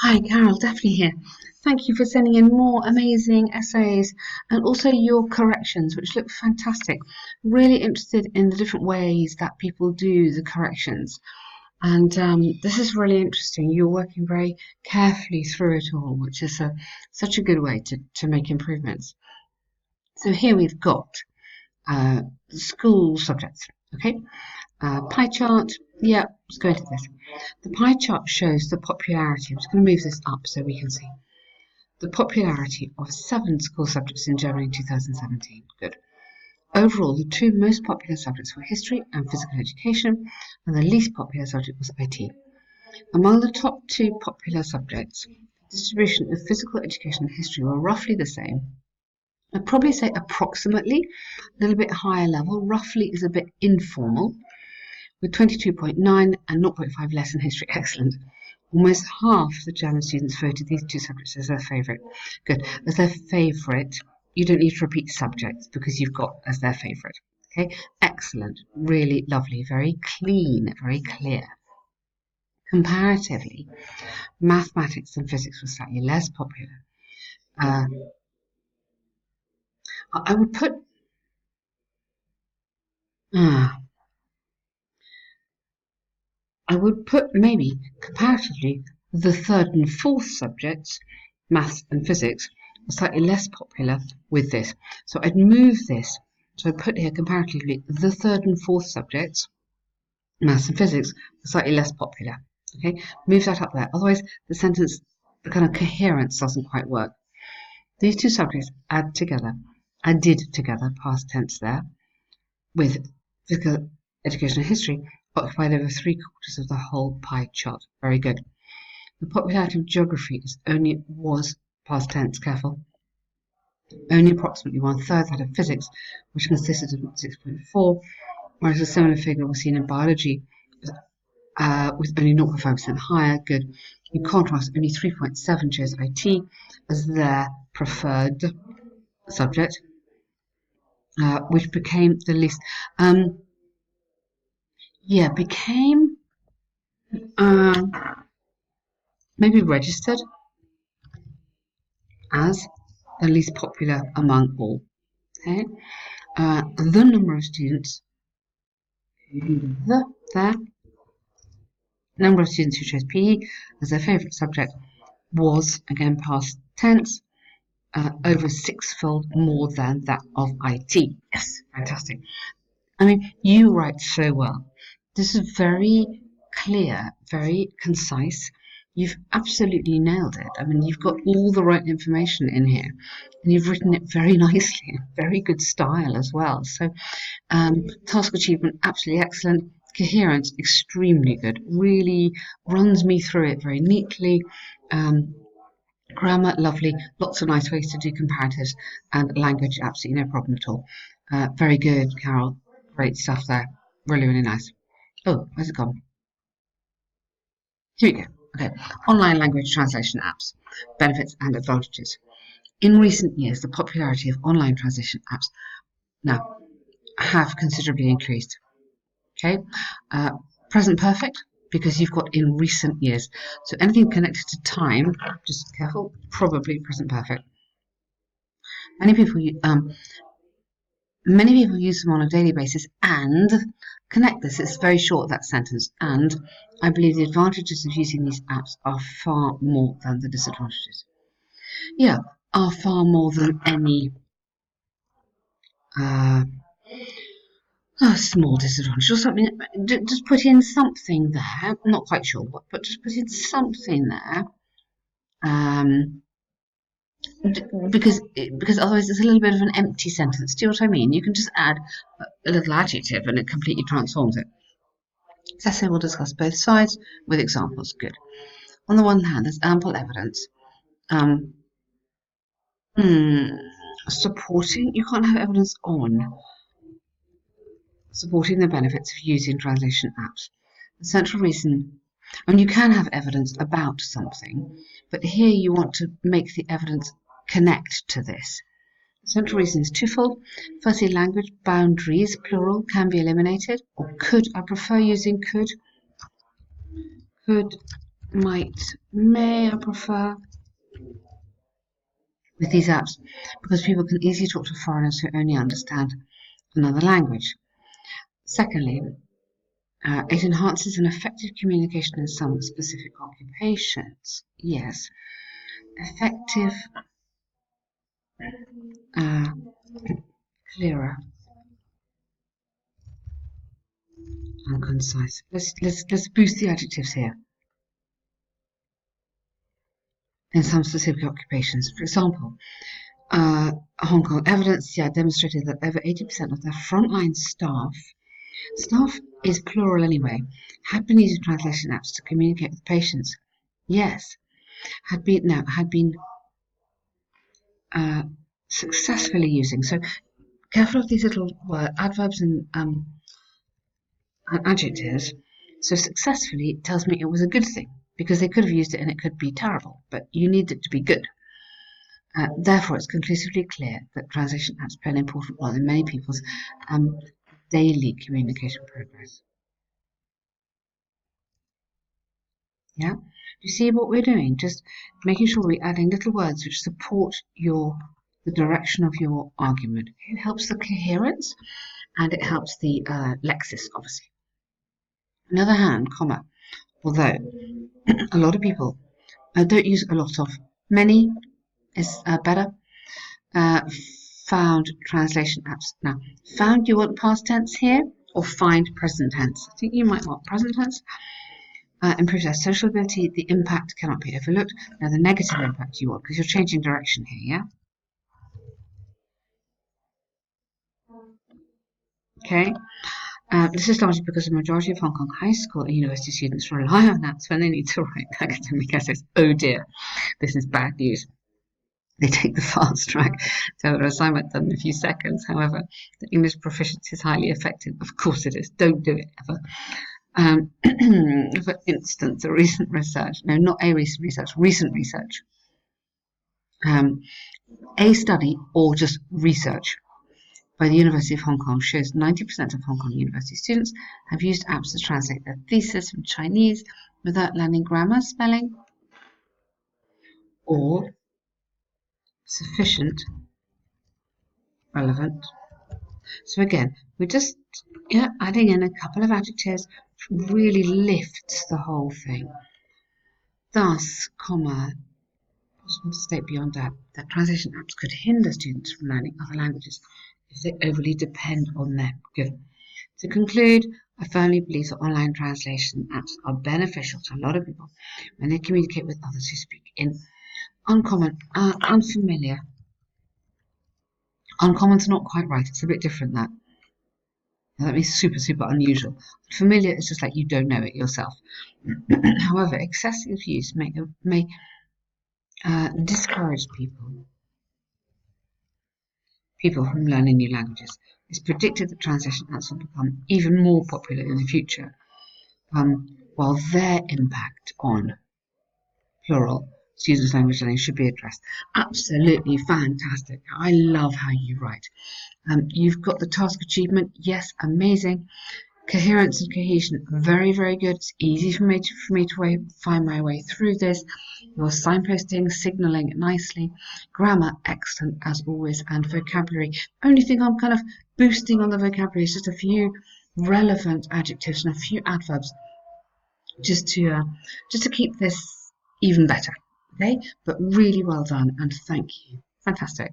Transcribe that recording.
Hi, Carol, definitely here. Thank you for sending in more amazing essays and also your corrections, which look fantastic. Really interested in the different ways that people do the corrections. And this is really interesting. You're working very carefully through it all, which is such a good way to make improvements. So here we've got school subjects, okay? Pie chart, yeah, let's go into this. The pie chart shows the popularity. I'm just going to move this up so we can see. The popularity of 7 school subjects in Germany in 2017. Good. Overall, the 2 most popular subjects were history and physical education, and the least popular subject was IT. Among the top 2 popular subjects, the distribution of physical education and history were roughly the same. I'd probably say approximately, a little bit higher level. Roughly is a bit informal, with 22.9 and 0.5 less in history. Excellent. Almost half the German students voted these 2 subjects as their favourite. Good. As their favourite, you don't need to repeat subjects because you've got as their favourite. Okay. Excellent. Really lovely. Very clean. Very clear. Comparatively, mathematics and physics were slightly less popular. Uh, I would put. I would put maybe comparatively the 3rd and 4th subjects, maths and physics, are slightly less popular with this. So I'd move this. So I'd put here comparatively the 3rd and 4th subjects, maths and physics, are slightly less popular. Okay, move that up there. Otherwise, the sentence, the kind of coherence doesn't quite work. These 2 subjects added together, past tense there, with physical education and history, occupied over 3/4 of the whole pie chart. Very good. The popularity of geography was past tense, careful. Only approximately 1/3 that of physics, which consisted of 6.4, whereas a similar figure was seen in biology, with only 0.5% higher. Good. In contrast, only 3.7 chose IT as their preferred subject, which became the least. Became maybe registered as the least popular among all. Okay, the number of students number of students who chose PE as their favourite subject was again past tense, over 6-fold more than that of IT. Yes, fantastic. I mean, you write so well. This is very clear, very concise. You've absolutely nailed it. I mean, you've got all the right information in here, and you've written it very nicely. Very good style as well. So, task achievement, absolutely excellent. Coherence, extremely good. Really runs me through it very neatly. Grammar, lovely. Lots of nice ways to do comparatives, and language, absolutely no problem at all. Very good, Carol. Great stuff there. Really, really nice. Oh, where's it gone? Here we go. Okay. Online language translation apps. Benefits and advantages. In recent years, the popularity of online translation apps now have considerably increased. Okay. Present perfect, because you've got in recent years. So anything connected to time, just careful, probably present perfect. Many people use them on a daily basis and connect this. It's very short, that sentence. And I believe the advantages of using these apps are far more than the disadvantages. Yeah, are far more than any small disadvantage or something. Just put in something there. I'm not quite sure what, but just put in something there. Because otherwise it's a little bit of an empty sentence. Do you know what I mean? You can just add a little adjective and it completely transforms it. This essay will discuss both sides with examples. Good. On the one hand, there's ample evidence supporting. You can't have evidence on supporting the benefits of using translation apps. The central reason, and you can have evidence about something, but here you want to make the evidence connect to this. The central reason is twofold. Firstly, language boundaries, plural, can be eliminated, or could. I prefer using could. Could, might may I prefer with these apps because people can easily talk to foreigners who only understand another language. Secondly, it enhances an effective communication in some specific occupations. Yes, effective, uh, clearer, and concise. Let's boost the adjectives here. In some specific occupations, for example, Hong Kong evidence demonstrated that over 80% of their frontline staff is plural anyway, had been using translation apps to communicate with patients. Yes, had been successfully using. So careful of these little adverbs and adjectives. So successfully tells me it was a good thing because they could have used it and it could be terrible, but you need it to be good. Therefore, it's conclusively clear that translation apps play an important role in many people's daily communication progress. Yeah, you see what we're doing? Just making sure we're adding little words which support the direction of your argument. It helps the coherence and it helps the lexis, obviously. On the other hand, comma, although a lot of people don't use a lot of, many is better. Found translation apps. Now, found, you want past tense here or find present tense? I think you might want present tense. Improves their social ability. The impact cannot be overlooked. Now, the negative impact you want because you're changing direction here, yeah? Okay. This is largely because the majority of Hong Kong high school and university students rely on apps when they need to write academic essays. Oh dear, this is bad news. They take the fast track to have their assignment done in a few seconds. However, the English proficiency is highly affected. Of course it is. Don't do it ever. For instance, recent research, a study or just research by the University of Hong Kong shows 90% of Hong Kong university students have used apps to translate their thesis from Chinese without learning grammar, spelling, or sufficient relevant. So again, we're just adding in a couple of adjectives which really lifts the whole thing. Thus, comma, possible to state beyond that translation apps could hinder students from learning other languages if they overly depend on them. Good. To conclude, I firmly believe that online translation apps are beneficial to a lot of people when they communicate with others who speak in uncommon, unfamiliar. Uncommon's not quite right, it's a bit different that. Now, that means super, super unusual. Familiar is just like you don't know it yourself. However, excessive use may discourage people from learning new languages. It's predicted that translation apps will become even more popular in the future, while their impact on plural students' language learning should be addressed. Absolutely fantastic. I love how you write. You've got the task achievement. Yes, amazing. Coherence and cohesion, very, very good. It's easy for me to find my way through this. Your signposting, signalling nicely. Grammar, excellent as always. And vocabulary. Only thing I'm kind of boosting on the vocabulary is just a few relevant adjectives and a few adverbs, just to keep this even better. Okay, but really well done and thank you. Fantastic.